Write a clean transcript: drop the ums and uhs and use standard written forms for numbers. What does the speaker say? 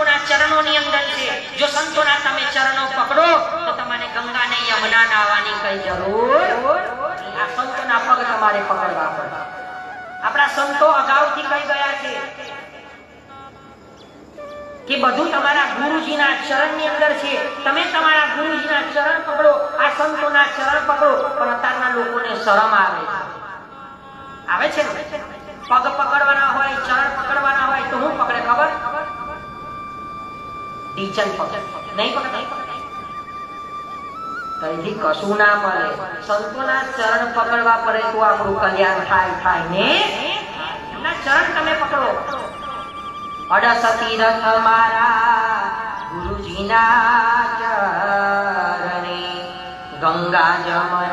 સંતોના ચરણોની અંદર છે. જો સંતોના તમે ચરણો પકડો તો તમારે ગંગા ને યમુના નાવાની કઈ જરૂર. આ સંતોના પગ તમારે પકડવા પડે. આપણા સંતો અગાઉથી કહી ગયા છે કે બધું તમારા ગુરુજીના ચરણની અંદર છે. તમે તમારા ગુરુજીના ચરણ પકડો, આ સંતોના ચરણ પકડો. પણ અત્યારના લોકોને શરમ આવે છે ને. પગ પકડવાના હોય, ચરણ પકડવાના હોય તો હું પકડે ખબર? ટીચર પકડે, નહીં પકડે. કઈથી કશું ના મળે. સંતોના ચરણ પકડવા પડે તો આપણું કલ્યાણ થાય ને. એમના ચરણ તમે પકડો. અડસતી રથ મારા ગુરુજીના ચરણે, ગંગા જમના